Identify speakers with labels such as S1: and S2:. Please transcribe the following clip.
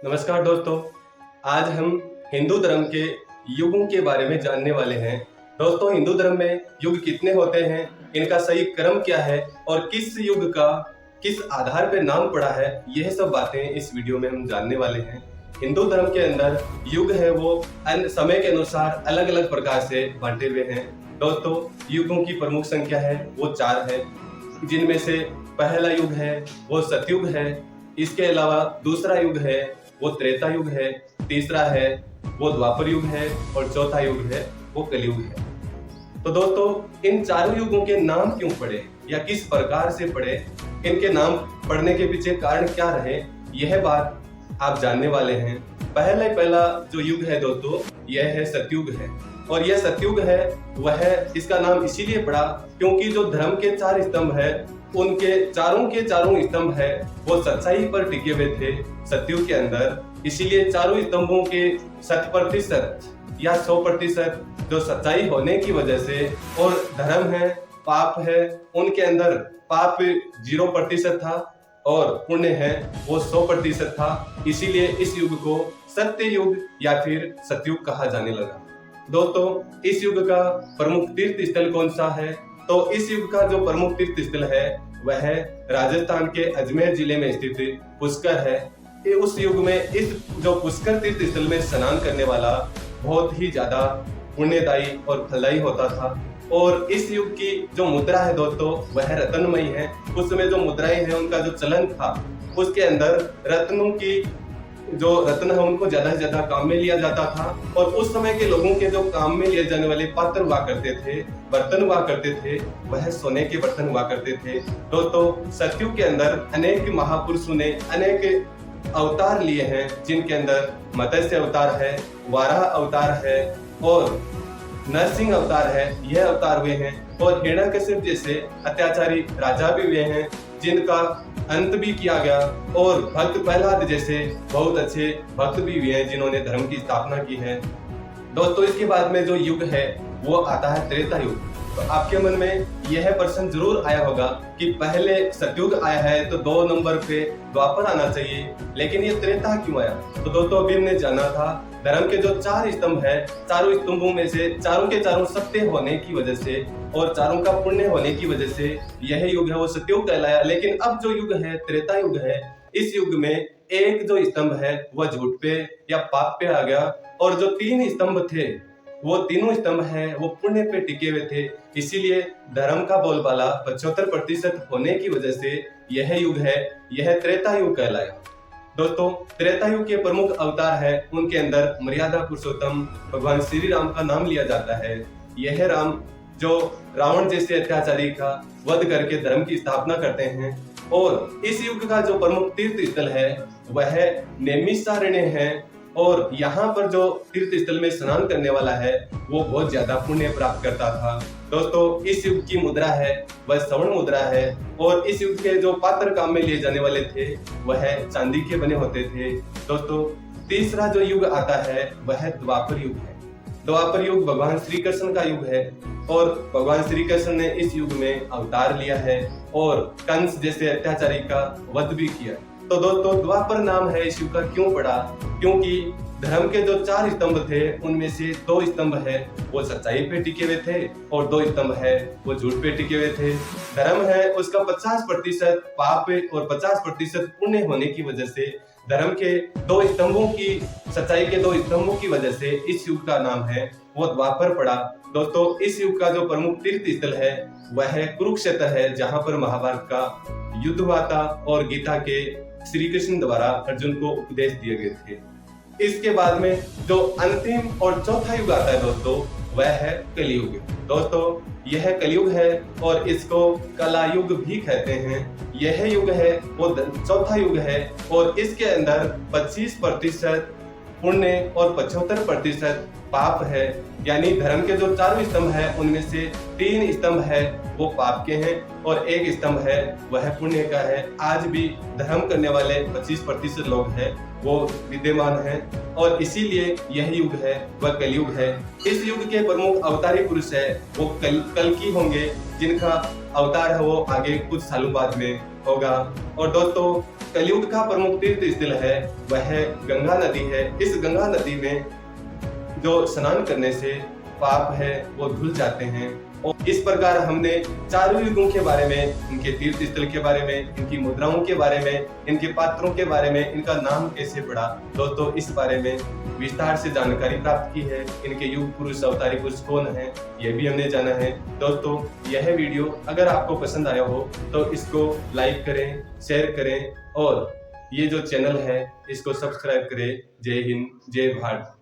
S1: नमस्कार दोस्तों, आज हम हिंदू धर्म के युगों के बारे में जानने वाले हैं। दोस्तों, हिंदू धर्म में युग कितने होते हैं, इनका सही क्रम क्या है और किस युग का किस आधार पर नाम पड़ा है, यह सब बातें इस वीडियो में हम जानने वाले हैं। हिंदू धर्म के अंदर युग है वो समय के अनुसार अलग अलग प्रकार से बांटे हुए हैं। दोस्तों, युगों की प्रमुख संख्या है वो 4 है, जिनमें से पहला युग है वो सतयुग है। इसके अलावा दूसरा युग है वो त्रेता युग है, तीसरा है वो द्वापर युग है और चौथा युग है वो कलयुग है। तो दोस्तों, इन चारों युगों के नाम क्यों पड़े या किस प्रकार से पड़े, इनके नाम पड़ने के पीछे कारण क्या रहे, यह बात आप जानने वाले हैं। पहला जो युग है दोस्तों, यह है सतयुग है। और यह सतयुग है वह इसका नाम इसीलिए पड़ा क्योंकि जो धर्म के 4 स्तंभ है उनके चारों के चारों स्तंभ है वो सच्चाई पर टिके हुए थे सतयुग के अंदर। इसीलिए चारों स्तंभों के 100% या 100% जो सच्चाई होने की वजह से, और धर्म है, पाप है, उनके अंदर पाप 0% था और पुण्य है वो 100% था। इसीलिए इस युग को सत्य युग या फिर सतयुग कहा जाने लगा। दोस्तों, इस युग का प्रमुख तीर्थ स्थल कौन सा है? तो इस युग का जो प्रमुख तीर्थ स्थल है वह राजस्थान के अजमेर जिले में स्थित पुष्कर है। उस युग में इस जो पुष्कर तीर्थ स्थल में स्नान करने वाला बहुत ही ज्यादा पुण्यदायी और फलदायी होता था। और इस युग की जो मुद्रा है दोस्तों वह रत्नमयी है। उस समय जो मुद्राएं हैं उनका जो चलन था उसके अंदर रत्नों की जो रत्न है उनको ज्यादा से ज्यादा काम में लिया जाता था। और उस समय के लोगों के जो काम में लिए जाने वाले पात्र हुआ करते थे, बर्तन हुआ करते थे, वह सोने के बर्तन हुआ करते थे। दोस्तों, सतयुग के अंदर अनेक महापुरुषों ने अनेक अवतार लिए हैं, जिनके अंदर मत्स्य अवतार है, वाराह अवतार है और नरसिंह अवतार है, यह अवतार हुए हैं। और हिरण्यकशिप जैसे अत्याचारी राजा भी हुए हैं, जिनका अंत भी किया गया। और भक्त प्रहलाद जैसे बहुत अच्छे भक्त भी हुए हैं, जिन्होंने धर्म की स्थापना की है। दोस्तों, इसके बाद में जो युग है वो आता है त्रेता युग। तो आपके मन में यह प्रश्न जरूर आया होगा कि पहले सतयुग आया है तो 2 नंबर पे द्वापर आना चाहिए, लेकिन ये त्रेता क्यों आया? तो दोस्तों, अभी हमने जाना था धर्म के जो 4 स्तंभ है, चारों स्तंभों में से चारों के चारों सत्य होने की वजह से और चारों का पुण्य होने की वजह से यह युग है वो सतयुग कहलाया। लेकिन अब जो युग है त्रेता युग है, इस युग में एक जो स्तंभ है वह झूठ पे या पाप पे आ गया, और जो 3 स्तंभ थे वो तीनों स्तंभ है वो पुण्य पे टिके हुए थे। इसीलिए धर्म का बोलबाला 75% होने की वजह से यह युग है, यह त्रेता युग कहलाया। दोस्तों, त्रेता युग के प्रमुख अवतार है, उनके अंदर मर्यादा पुरुषोत्तम भगवान श्री राम का नाम लिया जाता है। यह राम जो रावण जैसे अत्याचारी का वध करके धर्म की स्थापना करते हैं। और इस युग का जो प्रमुख तीर्थ स्थल है वह नैमिषारण्य है। और यहाँ पर जो तीर्थ स्थल में स्नान करने वाला है वो बहुत ज्यादा पुण्य प्राप्त करता था। दोस्तों, इस युग की मुद्रा है वह स्वर्ण मुद्रा है। और इस युग के जो पात्र काम में लिए जाने वाले थे वह चांदी के बने होते थे। दोस्तों, तीसरा जो युग आता है वह द्वापर युग है। द्वापर युग भगवान श्री कृष्ण का युग है और भगवान श्री कृष्ण ने इस युग में अवतार लिया है और कंस जैसे अत्याचारी का वध भी किया। तो दोस्तों, द्वापर नाम है इस युग का क्यों पड़ा? क्योंकि धर्म के जो 4 स्तंभ थे उनमें से 2 स्तंभ है वो सच्चाई पे टिके हुए थे और 2 स्तंभ है वो झूठ पे टिके हुए थे। धर्म है उसका 50% पाप और 50% पुण्य होने की वजह से धर्म के 2 स्तंभों की सच्चाई के 2 स्तंभों की वजह से इस युग का नाम है वो द्वापर पड़ा। दोस्तों, इस युग का जो प्रमुख तीर्थ स्थल है वह कुरुक्षेत्र है, जहाँ पर महाभारत का युद्ध हुआ था और गीता के श्री कृष्ण द्वारा अर्जुन को उपदेश दिए गए थे। इसके बाद में जो अंतिम और चौथा युग आता है दोस्तों वह है कलयुग। दोस्तों, यह कलयुग है और इसको कला युग भी कहते हैं। यह युग है वो चौथा युग है और इसके अंदर 25% पुण्य और 75% पाप है। यानी धर्म के जो 4 स्तंभ है उनमें से 3 स्तंभ है वो पाप के हैं और 1 स्तंभ है वह पुण्य का है। आज भी धर्म करने वाले 25% लोग हैं वो विद्यमान हैं और इसीलिए यह युग है वह कलयुग है। इस युग के प्रमुख अवतारी पुरुष है वो कल्कि होंगे, जिनका अवतार है वो आगे कुछ सालों बाद में होगा। और दोस्तों, कलयुग का प्रमुख तीर्थ स्थल है वह गंगा नदी है। इस गंगा नदी में जो स्नान करने से पाप है वो धुल जाते हैं। और इस प्रकार हमने चारों युगों के बारे में, इनके तीर्थ स्थल के बारे में, इनकी मुद्राओं के बारे में, इनके पात्रों के बारे में, इनका नाम कैसे पड़ा दोस्तों, इस बारे में विस्तार से जानकारी प्राप्त की है। इनके युग पुरुष अवतारी पुरुष कौन है ये भी हमने जाना है। दोस्तों यह वीडियो अगर आपको पसंद आया हो तो इसको लाइक करें, शेयर करें और ये जो चैनल है इसको सब्सक्राइब करें। जय हिंद, जय भारत।